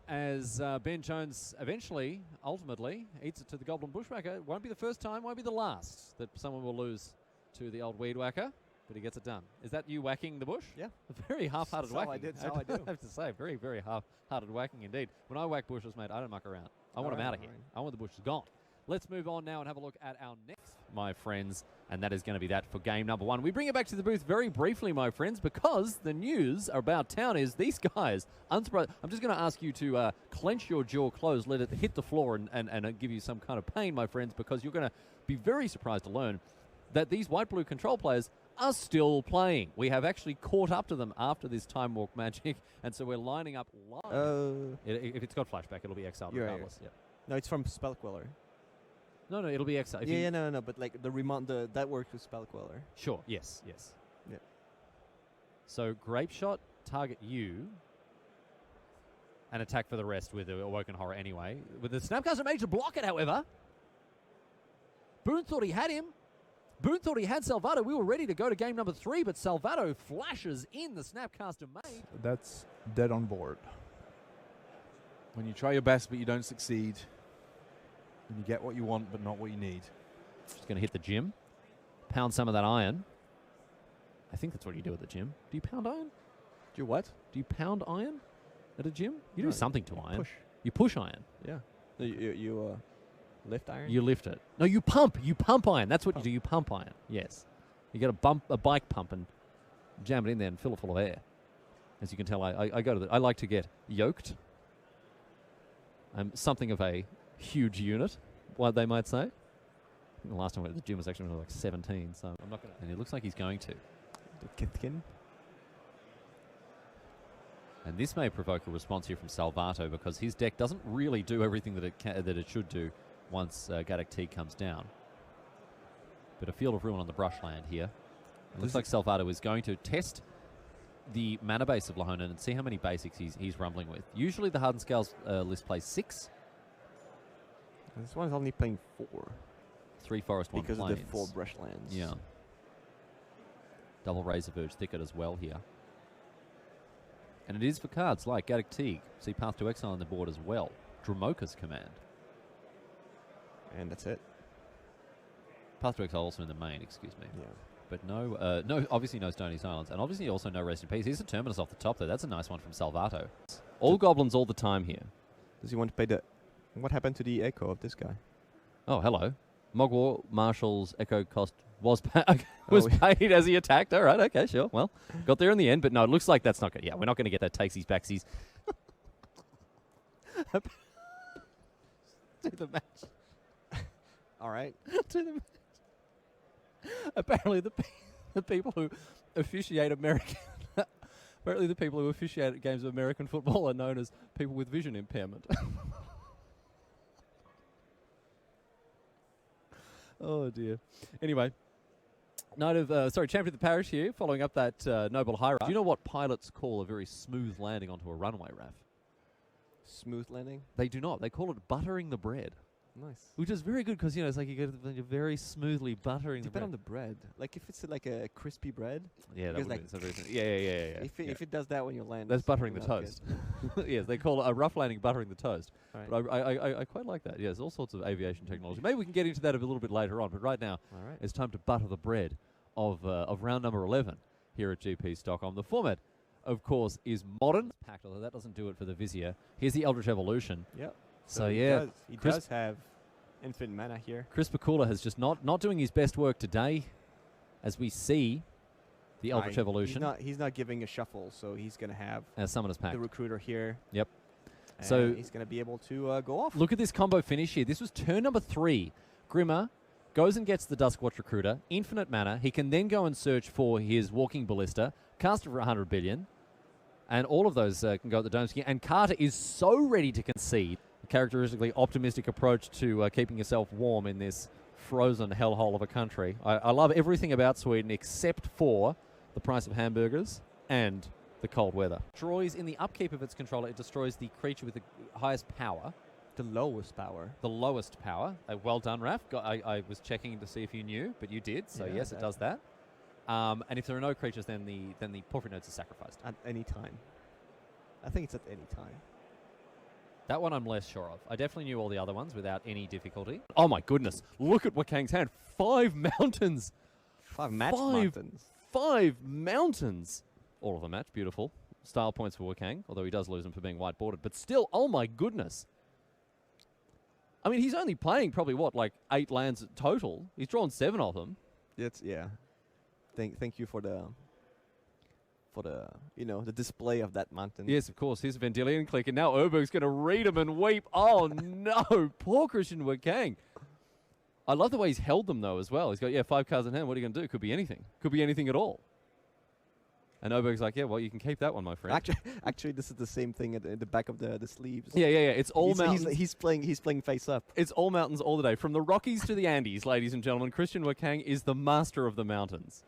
as Ben Jones eventually, ultimately, eats it to the Goblin Bushwhacker. It won't be the first time, won't be the last that someone will lose to the old Weed Whacker, but he gets it done. Is that you whacking the bush? Yeah. A very half-hearted whacking. That's all I do. I have to say, very, very half-hearted whacking indeed. When I whack bushes, mate, I don't muck around. I want them out of here. I want the bushes gone. Let's move on now and have a look at our next, my friends, and that is going to be that for game number 1. We bring it back to the booth very briefly, my friends, because the news about town is these guys, unsurprised. I'm just going to ask you to clench your jaw closed, let it hit the floor and give you some kind of pain, my friends, because you're going to be very surprised to learn that these white-blue control players are still playing. We have actually caught up to them after this Time Walk magic, and so we're lining up live. If it's got flashback, it'll be exiled regardless. Yep. No, it's from Spellqueller. No, it'll be exiled. No, but like that works with Spellqueller. Sure, yes. Yeah. So Grape Shot, target you, and attack for the rest with the Awoken Horror anyway. With the Snapcaster Mage to block it, however. Boone thought he had him. Boone thought he had Salvato. We were ready to go to game number 3, but Salvato flashes in the Snapcaster Mage. That's dead on board. When you try your best but you don't succeed, and you get what you want but not what you need. Just going to hit the gym. Pound some of that iron. I think that's what you do at the gym. Do you pound iron? Do you what? Do you pound iron at a gym? You do something to iron. Push. You push iron. Yeah. You lift iron? You lift it. No, you pump. You pump iron. That's what you do. You pump iron. Yes. You got a bike pump and jam it in there and fill it full of air. As you can tell, I go to I like to get yoked. I'm something of a huge unit, what they might say. I think the last time I went to the gym was actually when I was like 17, so I'm not going to. And it looks like he's going to. Kithkin. And this may provoke a response here from Salvato because his deck doesn't really do everything that it should do once Gaddock T comes down. But a Field of Ruin on the brushland here. It looks like Salvato is going to test the mana base of Lahonan and see how many basics he's rumbling with. Usually the Hardened Scales list plays 6. This one's only playing 4. 3 forest, 1 because plains. of the 4 brushlands. Yeah. Double Razor Verge Thicket as well here. And it is for cards like Gaddock Teague. See Path to Exile on the board as well. Dramoka's Command. And that's it. Path to Exile also in the main, excuse me. Yeah. But no, obviously no Stony Silence. And obviously also no Rest in Peace. Here's a Terminus off the top there. That's a nice one from Salvato. All goblins all the time here. Does he want to play the... What happened to the echo of this guy? Oh, hello. Mogwar Marshall's echo cost was paid as he attacked. All right, okay, sure. Well, got there in the end, but no, it looks like that's not good. Yeah, we're not going to get that takesies backsies. To the match. All right. To the match. Apparently the people who officiate American... apparently the people who officiate games of American football are known as people with vision impairment. Oh, dear. Anyway, Champion of the Parish here, following up that Noble High. Do you know what pilots call a very smooth landing onto a runway, Raf? Smooth landing? They do not. They call it buttering the bread. Nice. Which is very good because, it's like you're very smoothly buttering the bread. Depend on the bread. Like if it's like a crispy bread. Yeah, that would like be yeah. If it does that when you land, that's buttering the toast. Yes, they call it a rough landing buttering the toast. Right. But I quite like that. Yes, all sorts of aviation technology. Maybe we can get into that a little bit later on. But right now, it's time to butter the bread of round number 11 here at GP Stockholm. The format, of course, is modern. Packed, although that doesn't do it for the Vizier. Here's the Eldritch Evolution. Yep. So yeah, he does have infinite mana here. Chris Pakula has just not doing his best work today, as we see the Eldritch Evolution. He's not giving a shuffle, so he's going to have Summoner's Pact. The Recruiter here. Yep. And so he's going to be able to go off. Look at this combo finish here. This was turn number 3. Grimmer goes and gets the Duskwatch Recruiter, infinite mana. He can then go and search for his Walking Ballista, cast it for 100 billion, and all of those can go at the Dome Ski. And Carter is so ready to concede. A characteristically optimistic approach to keeping yourself warm in this frozen hellhole of a country. I love everything about Sweden except for the price of hamburgers and the cold weather. Destroys in the upkeep of its controller, it destroys the creature with the highest power. The lowest power. The lowest power. Well done, Raf. I was checking to see if you knew, but you did. So yes, it does that. And if there are no creatures, then the Porphyry Nodes are sacrificed. At any time. I think it's at any time. That one I'm less sure of. I definitely knew all the other ones without any difficulty. Oh my goodness. Look at Wakang's hand. 5 mountains. 5 match mountains. 5 mountains. All of the match. Beautiful. Style points for Wakang, although he does lose them for being white bordered. But still, oh my goodness. I mean, he's only playing probably, what, like 8 lands total? He's drawn 7 of them. Yeah. Thank you for the the display of that mountain. Yes, of course. Here's a Vendilion click, and now Urberg's going to read him and weep. Oh, no. Poor Christian Wakang. I love the way he's held them, though, as well. He's got, 5 cards in hand. What are you going to do? Could be anything. Could be anything at all. And Oberg's like, yeah, well, you can keep that one, my friend. Actually, this is the same thing at the back of the sleeves. Yeah. It's all mountains. He's playing face up. It's all mountains all the day. From the Rockies to the Andes, ladies and gentlemen, Christian Wakang is the master of the mountains.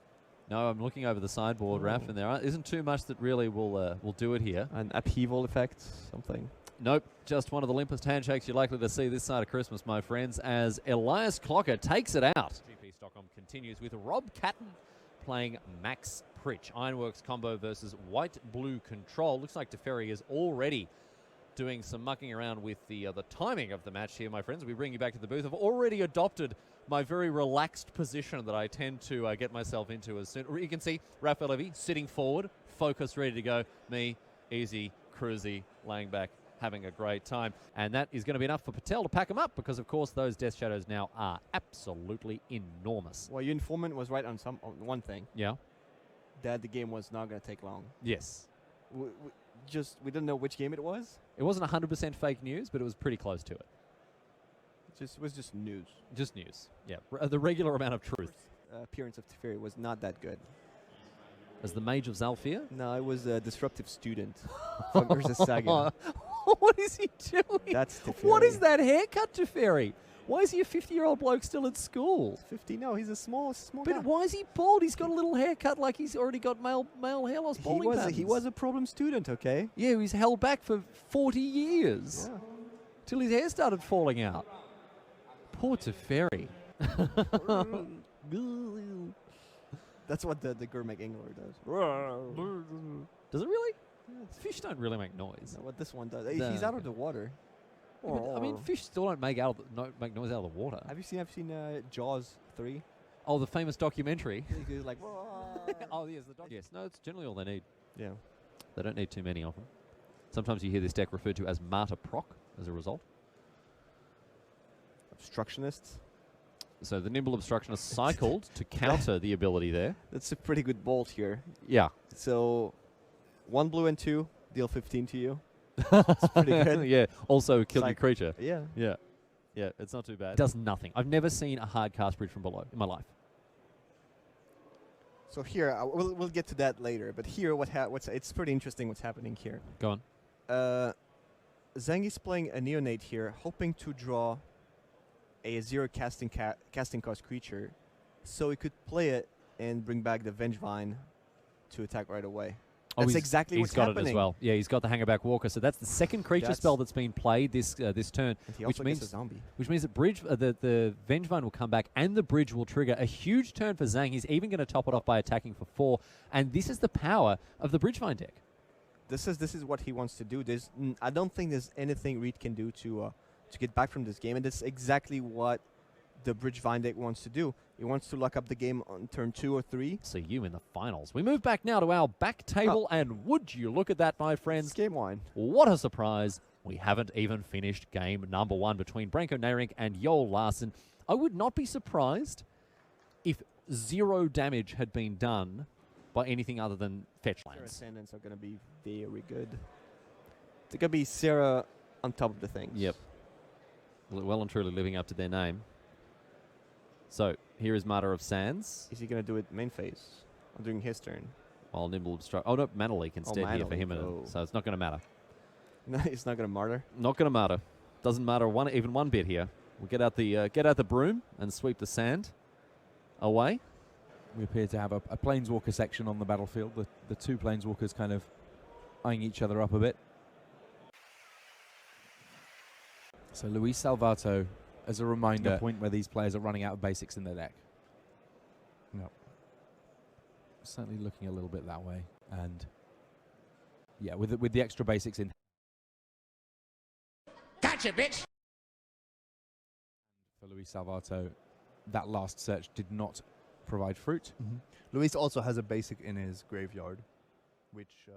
No, I'm looking over the sideboard, Raph, and there isn't too much that really will do it here. An upheaval effect, something. Nope, just one of the limpest handshakes you're likely to see this side of Christmas, my friends, as Elias Clocker takes it out. GP Stockholm continues with Rob Catton playing Max Pritch. Ironworks combo versus white-blue control. Looks like Teferi is already doing some mucking around with the timing of the match here, my friends. We bring you back to the booth. I've already adopted my very relaxed position that I tend to get myself into as soon. You can see Rafael Levy sitting forward, focused, ready to go. Me, easy, cruisy, laying back, having a great time. And that is going to be enough for Patel to pack him up because, of course, those Death Shadows now are absolutely enormous. Well, your informant was right on one thing. Yeah. That the game was not going to take long. Yes. We didn't know which game it was. It wasn't 100% fake news, but it was pretty close to it. It was just news. Just news. Yeah. The regular amount of truth. Appearance of Teferi was not that good. As the Mage of Zalfir? No, it was a disruptive student from Urza Saga. What is he doing? That's Teferi. What is that haircut, Teferi? Why is he a 50-year-old bloke still at school? 50? No, he's a small But guy. why is he bald? He's got a little haircut like he's already got male hair loss balding patterns. He was a problem student, okay? Yeah, he was held back for 40 years. Yeah. Till his hair started falling out. Poor Teferi. That's what the gourmet angler does. Does it really? Fish don't really make noise. No, what this one does. No, He's out of the water. Yeah, but, I mean, fish still don't make make noise out of the water. Have you seen Jaws 3? Oh, the famous documentary. He's like, oh, yes, yes. No, it's generally all they need. yeah. They don't need too many of them. Sometimes you hear this deck referred to as Martyr Proc as a result. Obstructionists. So the Nimble Obstructionist cycled to counter the ability there. That's a pretty good bolt here. Yeah. So 1 blue and 2 deal 15 to you. It's pretty good. Yeah. Also kill your creature. Yeah. Yeah. Yeah, it's not too bad. It does nothing. I've never seen a hard cast bridge from below in my life. So here, we'll get to that later. But here, it's pretty interesting what's happening here. Go on. Zangi's playing a Neonate here, hoping to draw a 0 casting cost creature, so he could play it and bring back the Vengevine to attack right away. That's exactly what's happening. He's got it as well. Yeah, he's got the Hangerback Walker. So that's the second creature spell that's been played this turn, And he also gets a zombie. which means that the Vengevine will come back and the bridge will trigger a huge turn for Zhang. He's even going to top it off by attacking for 4, and this is the power of the Bridgevine deck. This is what he wants to do. I don't think there's anything Reed can do to get back from this game, and that's exactly what the Bridgevine deck wants to do. He wants to lock up the game on turn 2 or 3. See you in the finals. We move back now to our back table, and would you look at that, my friends? It's game 1. What a surprise. We haven't even finished game number 1 between Branko Nairink and Joel Larsen. I would not be surprised if 0 damage had been done by anything other than fetch Sarah lands. Ascendants are going to be very good. They're going to be Sarah on top of the things. Yep. Well and truly living up to their name. So, here is Martyr of Sands. Is he going to do it main phase or during his turn? While Nimble Obstruct. Oh, no, Mana Leak instead Mana here for him. Leak, oh. So, it's not going to matter. No, it's not going to martyr. Not going to matter. Doesn't matter even one bit here. We'll get out the broom and sweep the sand away. We appear to have a Planeswalker section on the battlefield. The 2 Planeswalkers kind of eyeing each other up a bit. So Luis Salvato, as a reminder, a point where these players are running out of basics in their deck. Yep. Certainly looking a little bit that way. And yeah, with the extra basics in. Gotcha, bitch! For Luis Salvato, that last search did not provide fruit. Luis also has a basic in his graveyard, which